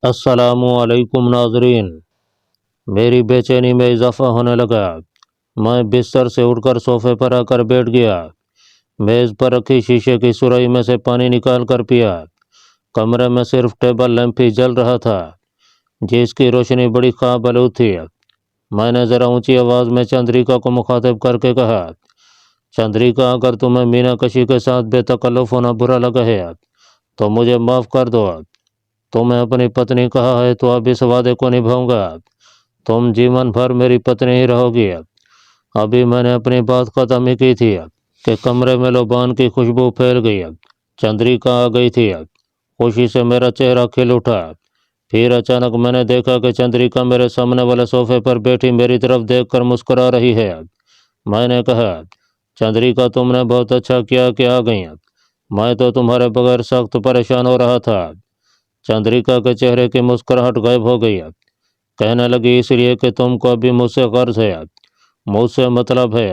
السلام علیکم ناظرین، میری بے چینی میں اضافہ ہونے لگا۔ میں بستر سے اٹھ کر صوفے پر آ کر بیٹھ گیا۔ میز پر رکھی شیشے کی سرائی میں سے پانی نکال کر پیا۔ کمرے میں صرف ٹیبل لیمپ ہی جل رہا تھا، جس کی روشنی بڑی خواب آلود تھی۔ میں نے ذرا اونچی آواز میں چندریکا کو مخاطب کر کے کہا، چندریکا، اگر تمہیں مینا کشی کے ساتھ بے تکلف ہونا برا لگا ہے تو مجھے معاف کر دو۔ تمہیں اپنی پتنی کہا ہے تو اب اس وعدے کو نبھاؤں گا۔ تم جیون بھر میری پتنی ہی رہو گی۔ ابھی میں نے اپنی بات ختم ہی کی تھی کہ کمرے میں لوبان کی خوشبو پھیل گئی۔ چندریکا آ گئی تھی۔ خوشی سے میرا چہرہ کھل اٹھا۔ پھر اچانک میں نے دیکھا کہ چندریکا میرے سامنے والے صوفے پر بیٹھی میری طرف دیکھ کر مسکرا رہی ہے۔ میں نے کہا، چندریکا، تم نے بہت اچھا کیا کہ آ گئی۔ میں تو تمہارے بغیر سخت پریشان ہو رہا تھا۔ چندریکا کے چہرے کی مسکراہٹ غائب ہو گئی۔ کہنے لگی، اس لیے کہ تم کو ابھی مجھ سے غرض ہے، مجھ سے مطلب ہے۔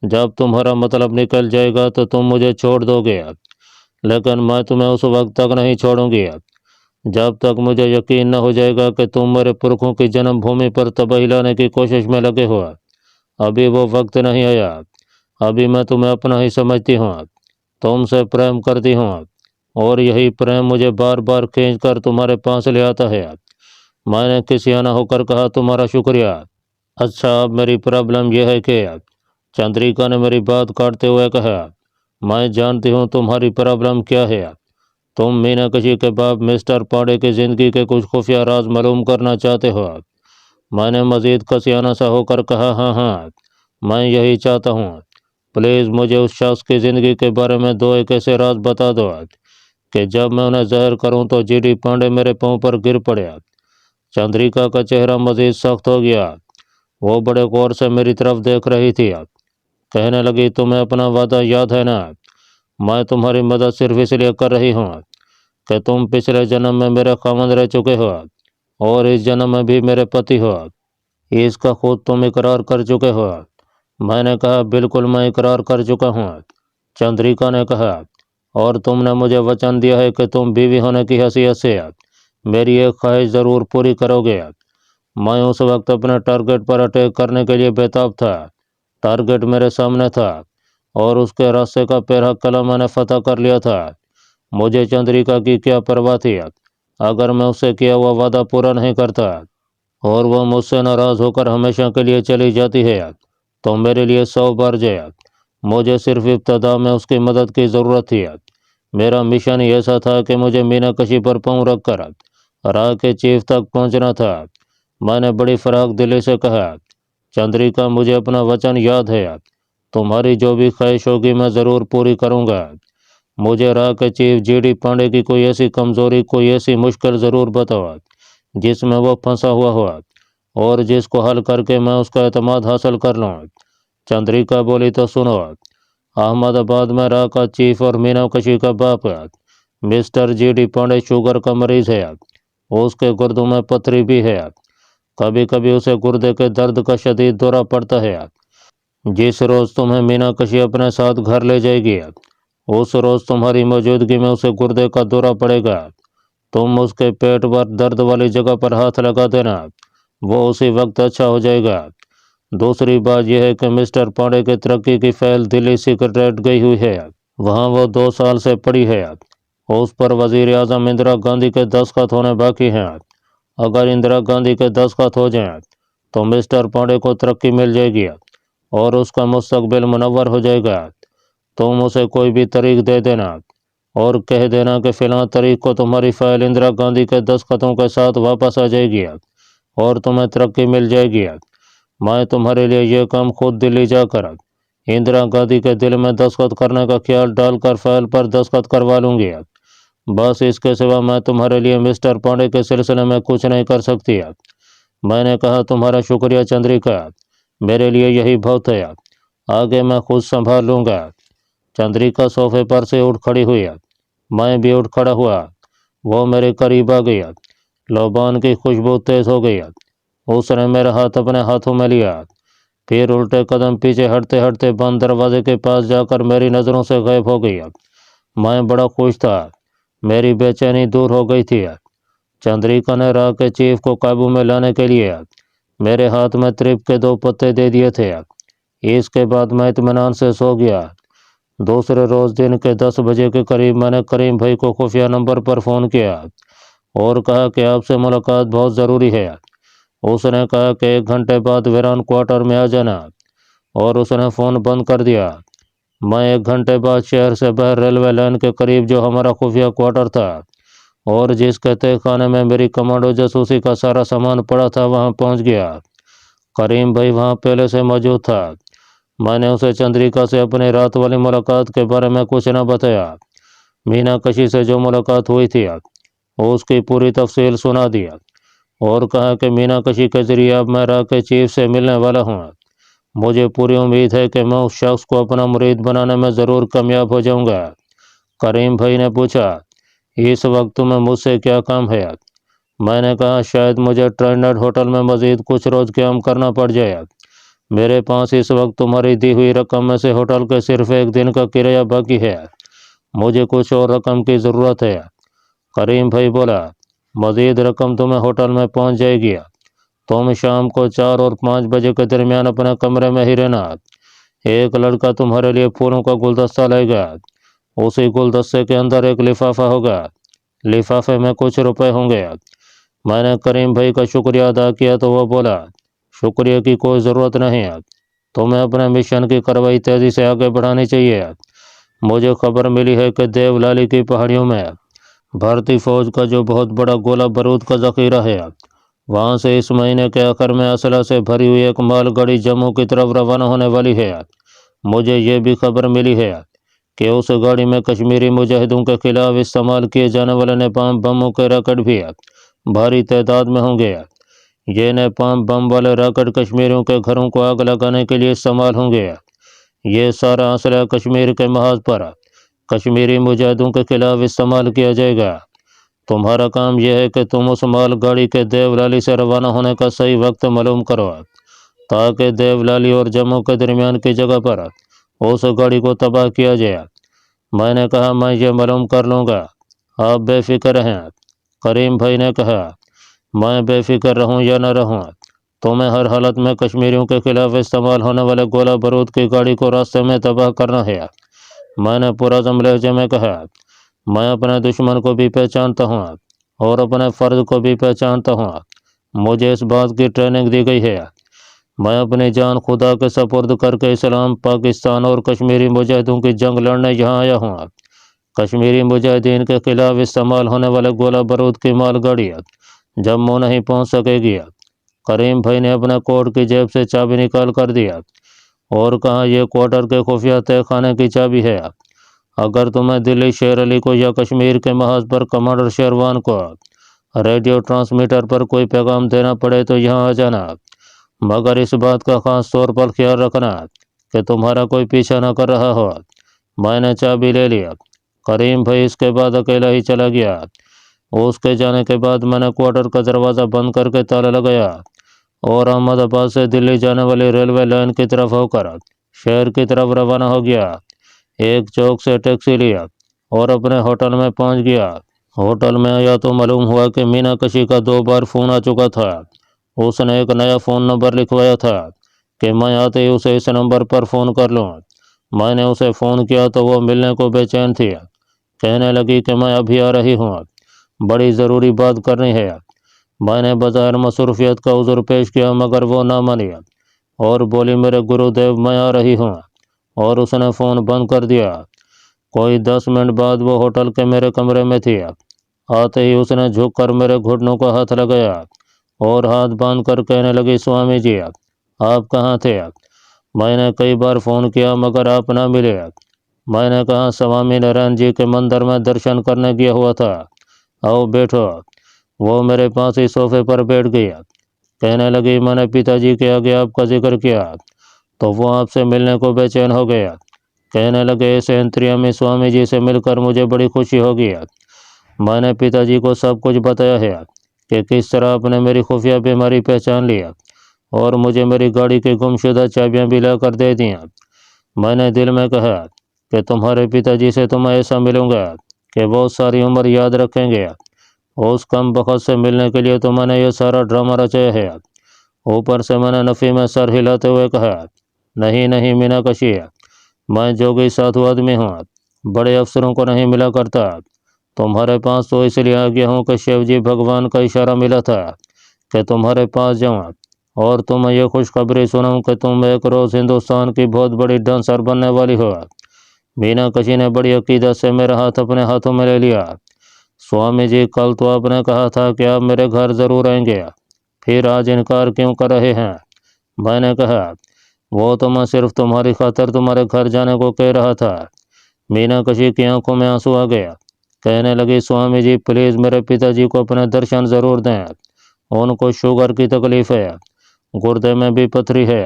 جب تمہارا مطلب نکل جائے گا تو تم مجھے چھوڑ دو گے، لیکن میں تمہیں اس وقت تک نہیں چھوڑوں گی جب تک مجھے یقین نہ ہو جائے گا کہ تم میرے پرکھوں کی جنم بھومی پر تباہی لانے کی کوشش میں لگے ہو۔ ابھی وہ وقت نہیں آیا۔ ابھی میں تمہیں اپنا ہی سمجھتی ہوں، تم سے پریم کرتی ہوں، اور یہی پریم مجھے بار بار کھینچ کر تمہارے پاس لے آتا ہے۔ میں نے کسیانہ ہو کر کہا، تمہارا شکریہ۔ اچھا، اب میری پرابلم یہ ہے کہ چندریکا نے میری بات کاٹتے ہوئے کہا، میں جانتی ہوں تمہاری پرابلم کیا ہے۔ تم مینا کشی کے بعد مسٹر پانڈے کی زندگی کے کچھ خفیہ راز معلوم کرنا چاہتے ہو۔ میں نے مزید کسیانہ سا ہو کر کہا، ہاں، میں یہی چاہتا ہوں۔ پلیز مجھے اس شخص کی زندگی کے بارے میں دو ایک ایسے راز بتا دو کہ جب میں انہیں ظاہر کروں تو جی ڈی پانڈے میرے پاؤں پر گر پڑے۔ چندریکا کا چہرہ مزید سخت ہو گیا۔ وہ بڑے غور سے میری طرف دیکھ رہی تھی۔ کہنے لگی، تمہیں اپنا وعدہ یاد ہے نا؟ میں تمہاری مدد صرف اس لیے کر رہی ہوں کہ تم پچھلے جنم میں میرے خاوند رہ چکے ہو اور اس جنم میں بھی میرے پتی ہو۔ اس کا خود تم اقرار کر چکے ہو۔ میں نے کہا، بالکل، میں اقرار کر چکا ہوں۔ چندریکا نے کہا، اور تم نے مجھے وچن دیا ہے کہ تم بیوی ہونے کی حیثیت سے میری ایک خواہش ضرور پوری کرو گے۔ میں اس وقت اپنے ٹارگٹ پر اٹیک کرنے کے لیے بےتاب تھا۔ ٹارگٹ میرے سامنے تھا اور اس کے راستے کا پہلا قلعہ میں نے فتح کر لیا تھا۔ مجھے چندریکا کی کیا پرواہ تھی اگر میں اس سے کیا ہوا وعدہ پورا نہیں کرتا اور وہ مجھ سے ناراض ہو کر ہمیشہ کے لیے چلی جاتی ہے تو میرے لیے 100 بار جائے۔ مجھے صرف ابتدا میں اس کی مدد کی ضرورت تھی۔ میرا مشن ایسا تھا کہ مجھے مینا کشی پر پاؤں رکھ کر راہ کے چیف تک پہنچنا تھا۔ میں نے بڑی فراخ دلی سے کہا، چندریکا، مجھے اپنا وچن یاد ہے۔ تمہاری جو بھی خواہش ہوگی میں ضرور پوری کروں گا۔ مجھے راہ کے چیف جی ڈی پانڈے کی کوئی ایسی کمزوری، کوئی ایسی مشکل ضرور بتاؤ جس میں وہ پھنسا ہوا ہوا اور جس کو حل کر کے میں اس کا اعتماد حاصل کر لوں۔ چندریکا بولی، تو سنو، احمد آباد میں راہ کا چیف اور مینا کشی کا باپ mister G D Pandey sugar کا مریض ہے۔ اس کے گردوں میں پتھری بھی ہے۔ کبھی کبھی اسے گردے کے درد کا شدید دورہ پڑتا ہے۔ جس روز تمہیں مینا کشی اپنے ساتھ گھر لے جائے گی اس روز تمہاری موجودگی میں اسے گردے کا دورہ پڑے گا۔ تم اس کے پیٹ پر درد والی جگہ پر ہاتھ لگا دینا، وہ اسی وقت اچھا ہو جائے گا۔ دوسری بات یہ ہے کہ مسٹر پانڈے کی ترقی کی فائل دلی سیکریٹریٹ گئی ہوئی ہے، وہاں وہ 2 سال سے پڑی ہے۔ اس پر وزیر اعظم اندرا گاندھی کے دستخط ہونے باقی ہیں۔ اگر اندرا گاندھی کے دستخط ہو جائیں تو مسٹر پانڈے کو ترقی مل جائے گی اور اس کا مستقبل منور ہو جائے گا۔ تم اسے کوئی بھی تاریخ دے دینا اور کہہ دینا کہ فلاں تاریخ کو تمہاری فائل اندرا گاندھی کے دستخطوں کے ساتھ واپس آ جائے گی اور تمہیں ترقی مل جائے گی۔ میں تمہارے لیے یہ کام خود دلی جا کر اندرا گاندھی کے دل میں دستخط کرنے کا خیال ڈال کر فائل پر دستخط کروا لوں گی۔ بس اس کے سوا میں تمہارے لیے مسٹر پانڈے کے سلسلے میں کچھ نہیں کر سکتی۔ میں نے کہا، تمہارا شکریہ چندریکا، میرے لیے یہی بہت ہے، آگے میں خود سنبھال لوں گا۔ چندریکا صوفے پر سے اٹھ کھڑی ہوئی۔ میں بھی اٹھ کھڑا ہوا۔ وہ میرے قریب آ گئی۔ لوبان کی خوشبو تیز ہو گئی۔ اس نے میرا ہاتھ اپنے ہاتھوں میں لیا، پھر الٹے قدم پیچھے ہٹتے ہٹتے بند دروازے کے پاس جا کر میری نظروں سے غائب ہو گئی۔ میں بڑا خوش تھا، میری بے چینی دور ہو گئی تھی۔ چندریکا نے راہ کے چیف کو قابو میں لانے کے لیے میرے ہاتھ میں ترپ کے 2 پتے دے دیے تھے۔ اس کے بعد میں اطمینان سے سو گیا۔ دوسرے روز دن کے 10 بجے کے قریب میں نے کریم بھائی کو خفیہ نمبر پر فون کیا اور کہا کہ آپ سے ملاقات بہت ضروری ہے۔ اس نے کہا کہ 1 گھنٹے بعد ویران کوارٹر میں آ جانا، اور اس نے فون بند کر دیا۔ میں 1 گھنٹے بعد شہر سے باہر ریلوے لائن کے قریب جو ہمارا خفیہ کوارٹر تھا اور جس کے تہہ خانے میں میری کمانڈو جاسوسی کا سارا سامان پڑا تھا وہاں پہنچ گیا۔ کریم بھائی وہاں پہلے سے موجود تھا۔ میں نے اسے چندریکا سے اپنی رات والی ملاقات کے بارے میں کچھ نہ بتایا۔ میناکشی سے جو ملاقات ہوئی تھی اس کی پوری تفصیل سنا دیا اور کہا کہ میناکشی کے ذریعے اب میں راہ کے چیف سے ملنے والا ہوں۔ مجھے پوری امید ہے کہ میں اس شخص کو اپنا مرید بنانے میں ضرور کامیاب ہو جاؤں گا۔ کریم بھائی نے پوچھا، اس وقت تمہیں مجھ سے کیا کام ہے؟ میں نے کہا، شاید مجھے ٹرائیڈنٹ ہوٹل میں مزید کچھ روز قیام کرنا پڑ جائے۔ میرے پاس اس وقت تمہاری دی ہوئی رقم میں سے ہوٹل کے صرف 1 دن کا کرایہ باقی ہے۔ مجھے کچھ اور رقم کی ضرورت ہے۔ کریم بھائی بولا، مزید رقم تمہیں ہوٹل میں پہنچ جائے گی۔ تم شام کو 4 اور 5 بجے کے درمیان اپنے کمرے میں ہی رہنا۔ ایک لڑکا تمہارے لیے پھولوں کا گلدستہ لائے گا۔ اسی گلدستے کے اندر ایک لفافہ ہوگا۔ لفافے میں کچھ روپے ہوں گے۔ میں نے کریم بھائی کا شکریہ ادا کیا تو وہ بولا، شکریہ کی کوئی ضرورت نہیں۔ تمہیں اپنے مشن کی کارروائی تیزی سے آگے بڑھانی چاہیے۔ مجھے خبر ملی ہے کہ دیولالی کی پہاڑیوں میں بھارتی فوج کا جو بہت بڑا گولہ بارود کا ذخیرہ ہے، وہاں سے اس مہینے کے آخر میں اسلحہ سے بھری ہوئی ایک مال گاڑی جموں کی طرف روانہ ہونے والی ہے۔ مجھے یہ بھی خبر ملی ہے کہ اس گاڑی میں کشمیری مجاہدوں کے خلاف استعمال کیے جانے والے نیپام بموں کے راکٹ بھی بھاری تعداد میں ہوں گے۔ یہ نیپام بم والے راکٹ کشمیریوں کے گھروں کو آگ لگانے کے لیے استعمال ہوں گے۔ یہ سارا اسلحہ کشمیر کے محاذ پر کشمیری مجاہدوں کے خلاف استعمال کیا جائے گا۔ تمہارا کام یہ ہے کہ تم اس مال گاڑی کے دیولالی سے روانہ ہونے کا صحیح وقت معلوم کرو تاکہ دیولالی اور جموں کے درمیان کی جگہ پر اس گاڑی کو تباہ کیا جائے۔ میں نے کہا، میں یہ معلوم کر لوں گا، آپ بے فکر رہیں۔ کریم بھائی نے کہا، میں بے فکر رہوں یا نہ رہوں، تمہیں ہر حالت میں کشمیریوں کے خلاف استعمال ہونے والے گولہ بارود کی گاڑی کو راستے میں تباہ کرنا ہے۔ میں نے پرعزم لہجے میں کہا، میں اپنے دشمن کو بھی پہچانتا ہوں اور اپنے فرد کو بھی پہچانتا ہوں۔ مجھے اس بات کی ٹریننگ دی گئی ہے۔ میں اپنی جان خدا کے سپرد کر کے اسلام، پاکستان اور کشمیری مجاہدوں کی جنگ لڑنے یہاں آیا ہوں۔ کشمیری مجاہدین کے خلاف استعمال ہونے والے گولہ بارود کی مال گاڑی جموں نہیں پہنچ سکے گی۔ کریم بھائی نے اپنے کوٹ کی جیب سے چابی نکال کر دیا اور کہا، یہ کوارٹر کے خفیہ تہہ خانے کی چابی ہے۔ اگر تمہیں دلی شیر علی کو یا کشمیر کے محاذ پر کمانڈر شیروان کو ریڈیو ٹرانسمیٹر پر کوئی پیغام دینا پڑے تو یہاں آ جانا، مگر اس بات کا خاص طور پر خیال رکھنا کہ تمہارا کوئی پیچھا نہ کر رہا ہو۔ میں نے چابی لے لیا۔ کریم بھائی اس کے بعد اکیلا ہی چلا گیا۔ اس کے جانے کے بعد میں نے کوارٹر کا دروازہ بند کر کے تالا لگایا اور احمد آباد سے دلی جانے والی ریلوے لائن کی طرف ہو کر شہر کی طرف روانہ ہو گیا۔ ایک چوک سے ٹیکسی لیا اور اپنے ہوٹل میں پہنچ گیا۔ ہوٹل میں آیا تو معلوم ہوا کہ میناکشی کا 2 بار فون آ چکا تھا۔ اس نے ایک نیا فون نمبر لکھوایا تھا کہ میں آتے ہی اسے اس نمبر پر فون کر لوں۔ میں نے اسے فون کیا تو وہ ملنے کو بے چین تھی۔ کہنے لگی کہ میں ابھی آ رہی ہوں، بڑی ضروری بات کرنی ہے۔ میں نے بظاہر مصروفیت کا عذر پیش کیا مگر وہ نہ مانی اور بولی، میرے گرو دیو، میں آ رہی ہوں، اور اس نے فون بند کر دیا۔ کوئی 10 منٹ بعد وہ ہوٹل کے میرے کمرے میں تھی۔ آتے ہی اس نے جھک کر میرے گھٹنوں کو ہاتھ لگایا اور ہاتھ باندھ کر کہنے لگی، سوامی جی، آپ کہاں تھے؟ میں نے کئی بار فون کیا مگر آپ نہ ملے۔ میں نے کہا، سوامی نارائن جی کے مندر میں درشن کرنے گیا ہوا تھا، آؤ بیٹھو۔ وہ میرے پاس ہی صوفے پر بیٹھ گیا۔ کہنے لگی، میں نے پتا جی کے آگے آپ کا ذکر کیا تو وہ آپ سے ملنے کو بے چین ہو گیا۔ کہنے لگے، ایسے انتریامی سوامی جی سے مل کر مجھے بڑی خوشی ہوگی۔ میں نے پتا جی کو سب کچھ بتایا ہے کہ کس طرح آپ نے میری خفیہ بیماری پہچان لیا اور مجھے میری گاڑی کی گمشدہ چابیاں بھی لا کر دے دیں۔ میں نے دل میں کہا کہ تمہارے پتا جی سے تو میں ایسا ملوں گا کہ وہ ساری عمر یاد رکھیں گے۔ उस कम बखत से मिलने के लिए तो मैंने ये सारा ड्रामा रचाया है। ऊपर से मैंने नफ़ी में सर हिलाते हुए कहा, नहीं नहीं मीनाक्षी, मैं जोगी साधु आदमी हूँ, बड़े अफसरों को नहीं मिला करता। तुम्हारे पास तो इसलिए आ गया हूँ कि शिव जी भगवान का इशारा मिला था कि तुम्हारे पास जाऊँ और तुम्हें यह खुशखबरी सुनाऊँ कि तुम एक रोज़ हिंदुस्तान की बहुत बड़ी डांसर बनने वाली हो। मीनाक्षी ने बड़ी अकीदत से मेरा हाथ अपने हाथों में ले लिया। स्वामी जी, कल तो आपने कहा था कि आप मेरे घर ज़रूर आएंगे, फिर आज इनकार क्यों कर रहे हैं? मैंने कहा, वो तो मैं सिर्फ तुम्हारी खातिर तुम्हारे घर जाने को कह रहा था। मीनाक्षी की आंखों में आंसू आ गया। कहने लगी, स्वामी जी प्लीज़ मेरे पिताजी को अपने दर्शन ज़रूर दें, उनको शुगर की तकलीफ़ है, गुर्दे में भी पथरी है।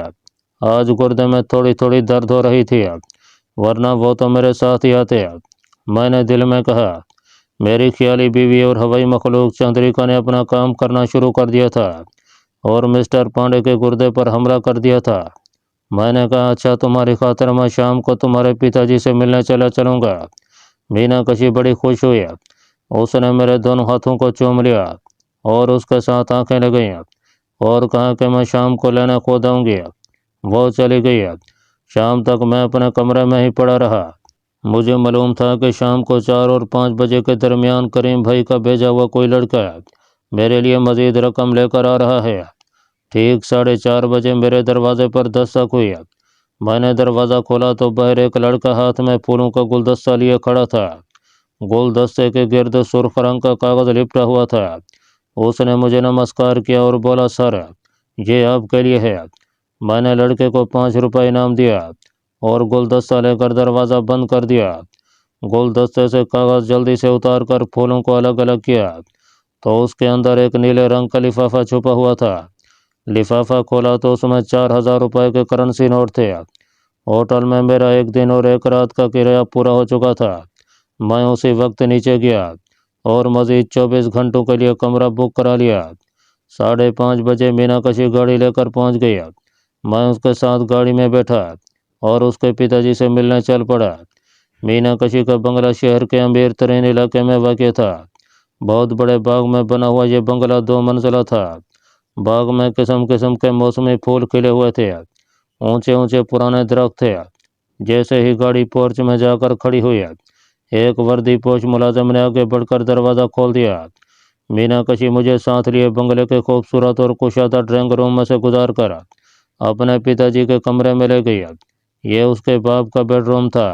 आज गुर्दे में थोड़ी थोड़ी दर्द हो रही थी, वरना वो तो मेरे साथ ही आते। मैंने दिल में कहा, मेरी ख्याली बीवी और हवाई मखलूक चंद्रिका ने अपना काम करना शुरू कर दिया था और मिस्टर पांडे के गुर्दे पर हमला कर दिया था। मैंने कहा, अच्छा तुम्हारी खातिर मैं शाम को तुम्हारे पिताजी से मिलने चला चलूँगा। मीनाक्षी बड़ी खुश हुई, उसने मेरे दोनों हाथों को चूम लिया और उसके साथ आंखें लगाई और कहा कि मैं शाम को लेने खुद आऊँगी। वो चली गई। शाम तक मैं अपने कमरे में ही पड़ा रहा। मुझे मालूम था कि शाम को 4 और 5 बजे के दरमियान करीम भाई का भेजा हुआ कोई लड़का मेरे लिए मज़ीद रकम लेकर आ रहा है। ठीक 4:30 बजे मेरे दरवाजे पर दस्तक हुई। मैंने दरवाज़ा खोला तो बाहर एक लड़का हाथ में फूलों का गुलदस्ता लिए खड़ा था। गुलदस्ते के गिर्द सुर्ख रंग का कागज़ लिपटा हुआ था। उसने मुझे नमस्कार किया और बोला, सर ये आपके लिए है। मैंने लड़के को 5 रुपये इनाम दिया और गुलदस्ता लेकर दरवाज़ा बंद कर दिया। गुलदस्ते से कागज़ जल्दी से उतार कर फूलों को अलग अलग किया तो उसके अंदर एक नीले रंग का लिफाफा छुपा हुआ था। लिफाफा खोला तो उसमें 4,000 रुपये के करेंसी नोट थे। होटल में मेरा 1 दिन और 1 रात का किराया पूरा हो चुका था। मैं उसी वक्त नीचे गया और मज़ीद 24 घंटों के लिए कमरा बुक करा लिया। 5:30 बजे मीनाक्षी गाड़ी लेकर पहुंच गई। मैं उसके साथ गाड़ी में बैठा और उसके पिताजी से मिलने चल पड़ा। मीनाक्षी का बंगला शहर के अमीर तरीन इलाके में वाक़ था। बहुत बड़े बाग में बना हुआ ये बंगला 2 मंजिला था। बाग में किस्म किस्म के मौसमी फूल खिले हुए थे। ऊंचे ऊंचे पुराने दरख्त थे। जैसे ही गाड़ी पोर्च में जाकर खड़ी हुई, एक वर्दीपोश मुलाजिम ने आगे बढ़कर दरवाज़ा खोल दिया। मीनाक्षी मुझे साथ लिए बंगले के खूबसूरत और कुशादा ड्राइंग रूम में से गुजार कर अपने पिताजी के कमरे में ले गई। ये उसके बाप का बेडरूम था।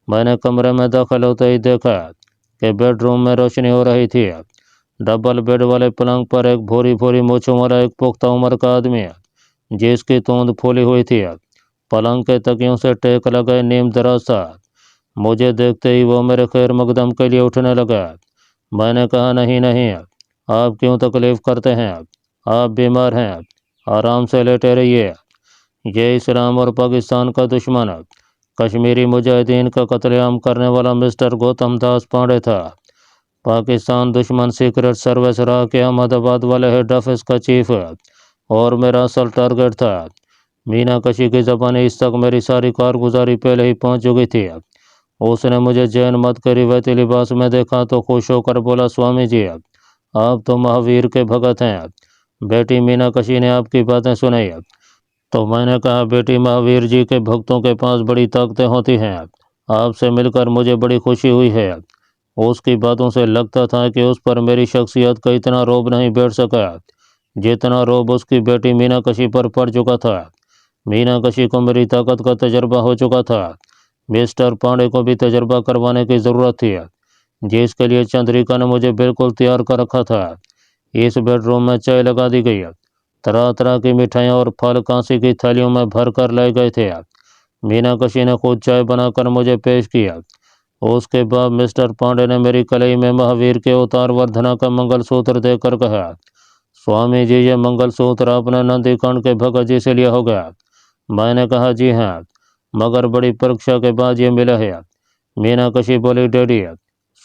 मैंने कमरे में दाखिल होते ही देखा कि बेडरूम में रोशनी हो रही थी। डबल बेड वाले पलंग पर एक भूरी भूरी मूछों वाला एक पुख्ता उम्र का आदमी जिसकी तोंद फूली हुई थी, पलंग के तकियों से टेक लगाए नीम दराज था। मुझे देखते ही वो मेरे खैर मकदम के लिए उठने लगा। मैंने कहा, नहीं नहीं, आप क्यों तकलीफ़ करते हैं, आप बीमार हैं, आराम से लेटे रहिए। ये इस्लाम और पाकिस्तान का दुश्मन कश्मीरी मुजाहिदीन का कत्लेआम करने वाला मिस्टर गौतम दास पांडे था। पाकिस्तान दुश्मन सीक्रेट सर्विस रहा के अहमदाबाद वाले हेड ऑफिस का चीफ और मेरा असल टारगेट था। मीनाक्षी की ज़बानी इस तक मेरी सारी कारगुजारी पहले ही पहुंच चुकी थी। उसने मुझे जैन मत के रिवायती लिबास में देखा तो खुश होकर बोला, स्वामी जी आप तो महावीर के भगत हैं। बेटी मीनाक्षी ने आपकी बातें सुनाई तो मैंने कहा, बेटी महावीर जी के भक्तों के पास बड़ी ताकतें होती हैं। आपसे मिलकर मुझे बड़ी खुशी हुई है। उसकी बातों से लगता था कि उस पर मेरी शख्सियत का इतना रौब नहीं बैठ सका जितना रौब उसकी बेटी मीनाक्षी पर पड़ चुका था। मीनाक्षी को मेरी ताकत का तजर्बा हो चुका था। मिस्टर पांडे को भी तजर्बा करवाने की ज़रूरत थी, जिसके लिए चंद्रिका ने मुझे बिल्कुल तैयार कर रखा था। इस बेडरूम में चाय लगा दी गई। तरह तरह की मिठाइयाँ और फल कांसी की थालियों में भर कर लाए गए थे। मीनाक्षी ने खुद चाय बनाकर मुझे पेश किया। उसके बाद मिस्टर पांडे ने मेरी कलाई में महावीर के अवतार वर्धना का मंगलसूत्र देकर कहा, स्वामी जी ये मंगलसूत्र आपने नंदीकांड के भगत जी से लिया होगा। मैंने कहा, जी हाँ, मगर बड़ी परीक्षा के बाद ये मिला है। मीनाक्षी बोली, डैडी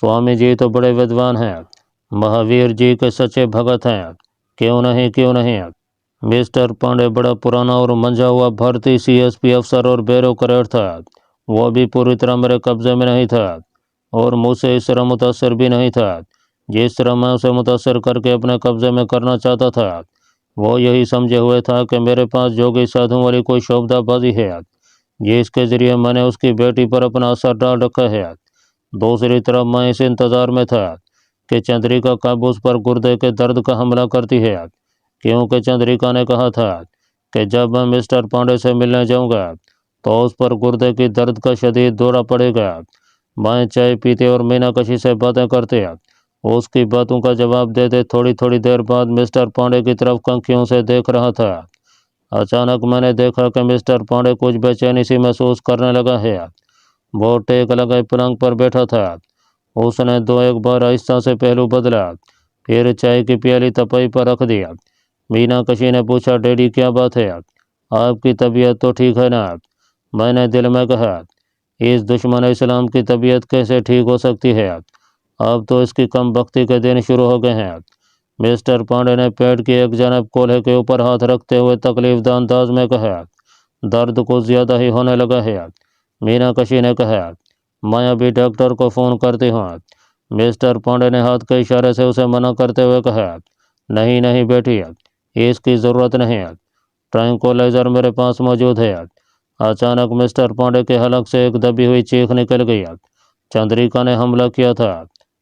स्वामी जी तो बड़े विद्वान हैं, महावीर जी के सच्चे भगत हैं। क्यों नहीं क्यों नहीं। मिस्टर पांडे बड़ा पुराना और मंझा हुआ भारतीय CSP अफसर और ब्यूरोक्रेट था। वो भी पूरी तरह मेरे कब्जे में नहीं था और मुझसे इस तरह मुतासर भी नहीं था जिस तरह मैं उसे मुतासर करके अपने कब्जे में करना चाहता था, वो यही समझे हुए था कि मेरे पास जोगी साधु वाली कोई शोभदाबाजी है जिसके ज़रिए मैंने उसकी बेटी पर अपना असर डाल रखा है। दूसरी तरफ मैं इस इंतज़ार में था कि चंद्रिका कब उस पर गुर्दे के दर्द का हमला करती है, क्योंकि चंद्रिका ने कहा था कि जब मैं मिस्टर पांडे से मिलने जाऊंगा तो उस पर गुर्दे की दर्द का शदीद दौरा पड़ेगा। मैं चाय पीते और मीनाकशी से बातें करते, उसकी बातों का जवाब देते थोड़ी थोड़ी देर बाद मिस्टर पांडे की तरफ कंखियों से देख रहा था। अचानक मैंने देखा कि मिस्टर पांडे कुछ बेचैनी सी महसूस करने लगा है। वो टेक लगाए पलंग पर बैठा था। उसने दो एक बार आहिस्ता से पहलू बदला, फिर चाय की प्याली तपई पर रख दिया। मीनाकशी ने पूछा, डैडी क्या बात है, आपकी तबीयत तो ठीक है ना? मैंने दिल में कहा, इस दुश्मन इस्लाम की तबीयत कैसे ठीक हो सकती है, अब तो इसकी कम बख्ती के दिन शुरू हो गए हैं। मिस्टर पांडे ने पेट की एक जानब कोल्हे के ऊपर हाथ रखते हुए तकलीफदा अंदाज में कहा, दर्द कुछ ज्यादा ही होने लगा है। मीनाकशी ने कहा, मैं अभी डॉक्टर को फ़ोन करती हूँ। मिस्टर पांडे ने हाथ के इशारे से उसे मना करते हुए कहा, नहीं नहीं बेटी, इसकी ज़रूरत नहीं, ट्रैंक्विलाइजर मेरे पास मौजूद है। अचानक मिस्टर पांडे के हलक से एक दबी हुई चीख निकल गई। चंद्रिका ने हमला किया था,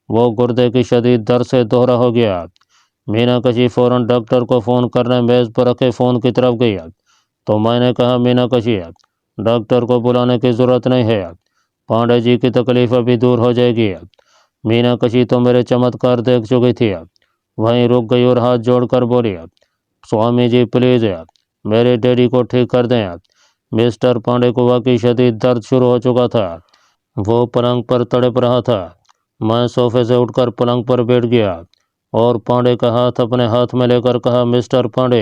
वो गुर्दे की शदीद दर्द से दोहरा हो गया। मीनाकशी फौरन डॉक्टर को फ़ोन करने मेज़ पर रखे फ़ोन की तरफ गई, तो मैंने कहा, मीनाकशी, डॉक्टर को बुलाने की ज़रूरत नहीं है, पांडे जी की तकलीफ अभी दूर हो जाएगी। मीनाकशी तो मेरे चमत्कार देख चुकी थी, वहीं रुक गई और हाथ जोड़कर बोली, स्वामी जी प्लीज़ मेरे डैडी को ठीक कर दें। मिस्टर पांडे को वाकई शदीद दर्द शुरू हो चुका था। वो पलंग पर तड़प रहा था। मैं सोफे से उठकर पलंग पर बैठ गया और पांडे का हाथ अपने हाथ में लेकर कहा, मिस्टर पांडे,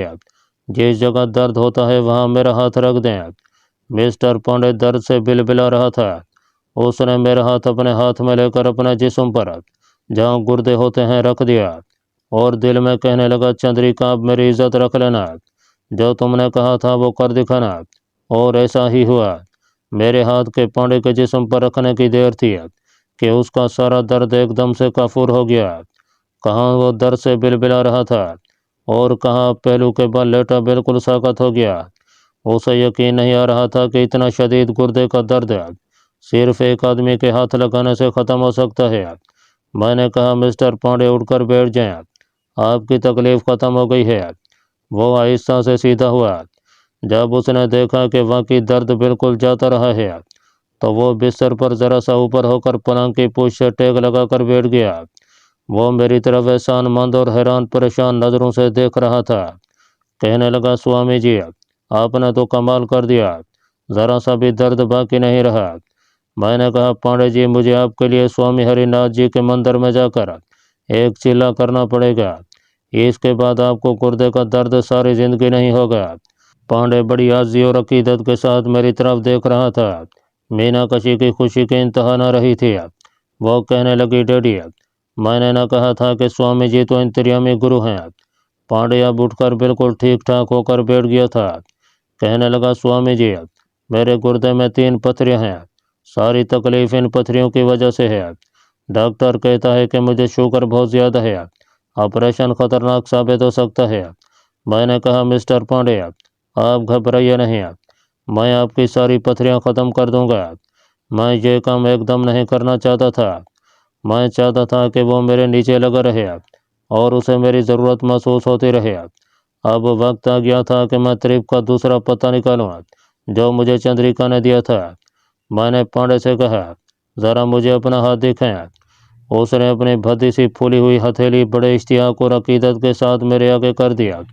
जिस जगह दर्द होता है वहाँ मेरा हाथ रख दें। मिस्टर पांडे दर्द से बिलबिला रहा था। उसने मेरा हाथ अपने हाथ में लेकर अपने जिस्म पर जहाँ गुर्दे होते हैं रख दिया और दिल में कहने लगा, चंद्रिका अब मेरी इज्जत रख लेना, जो तुमने कहा था वो कर दिखाना। और ऐसा ही हुआ। मेरे हाथ के पांडे के जिस्म पर रखने की देर थी कि उसका सारा दर्द एकदम से काफूर हो गया। कहाँ वो दर्द से बिलबिला रहा था और कहाँ पहलू के बल लेटा बिल्कुल साकत हो गया। उसे यकीन नहीं आ रहा था कि इतना शदीद गुर्दे का दर्द सिर्फ एक आदमी के हाथ लगाने से ख़त्म हो सकता है। मैंने कहा, मिस्टर पांडे उठकर बैठ जाएं, आपकी तकलीफ ख़त्म हो गई है। वो आहिस्ता से सीधा हुआ। जब उसने देखा कि वाकई दर्द बिल्कुल जाता रहा है तो वो बिस्तर पर ज़रा सा ऊपर होकर पलंग की पूंछ से टेक लगाकर बैठ गया। वो मेरी तरफ एहसानमंद और हैरान परेशान नज़रों से देख रहा था। कहने लगा, स्वामी जी आपने तो कमाल कर दिया, ज़रा सा भी दर्द बाकी नहीं रहा। मैंने कहा, पांडे जी मुझे आपके लिए स्वामी हरिनाथ जी के मंदिर में जाकर एक चिल्ला करना पड़ेगा, इसके बाद आपको गुर्दे का दर्द सारी ज़िंदगी नहीं होगा। पांडे बड़ी आजी और अकीदत के साथ मेरी तरफ देख रहा था। मीनाकशी की खुशी की इंतहा न रही थी। वो कहने लगी, डैडी मैंने न कहा था कि स्वामी जी तो अंतर्यामी गुरु हैं। पांडे अब उठकर बिल्कुल ठीक ठाक होकर बैठ गया था। कहने लगा, स्वामी जी मेरे गुर्दे में 3 पथरियां हैं, सारी तकलीफ इन पथरियों की वजह से है। डॉक्टर कहता है कि मुझे शुगर बहुत ज़्यादा है, ऑपरेशन खतरनाक साबित हो सकता है। मैंने कहा, मिस्टर पांडे आप घबराइए नहीं, मैं आपकी सारी पथरियां ख़त्म कर दूंगा। मैं ये काम एकदम नहीं करना चाहता था। मैं चाहता था कि वो मेरे नीचे लगा रहे और उसे मेरी ज़रूरत महसूस होती रहे। अब वक्त आ गया था कि मैं ट्रिप का दूसरा पता निकालूँ जो मुझे चंद्रिका ने दिया था। मैंने पांडे से कहा, ज़रा मुझे अपना हाथ दिखाएं। उसने अपनी भद्दी सी फूली हुई हथेली बड़े इश्तियाक और अकीदत के साथ मेरे आगे कर दिया।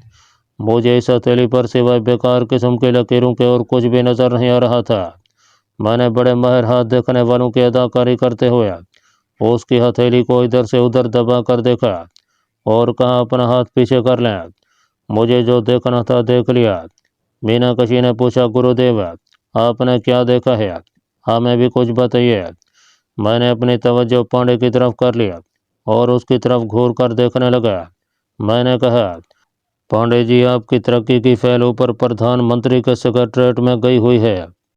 मुझे इस हथेली पर सिवाय बेकार किस्म के लकीरों के और कुछ भी नज़र नहीं आ रहा था। मैंने बड़े माहिर हाथ देखने वालों की अदाकारी करते हुए उसकी हथेली को इधर से उधर दबा कर देखा और कहा, अपना हाथ पीछे कर लें। मुझे जो देखना था देख लिया। मीनाकशी ने पूछा, गुरुदेव आपने क्या देखा है, हमें भी कुछ बताइए। मैंने अपनी तवज्जो पांडे की तरफ कर लिया और उसकी तरफ घूर कर देखने लगा। मैंने कहा, पांडे जी आपकी तरक्की की फाइल ऊपर प्रधानमंत्री के सेक्रेटरीट में गई हुई है।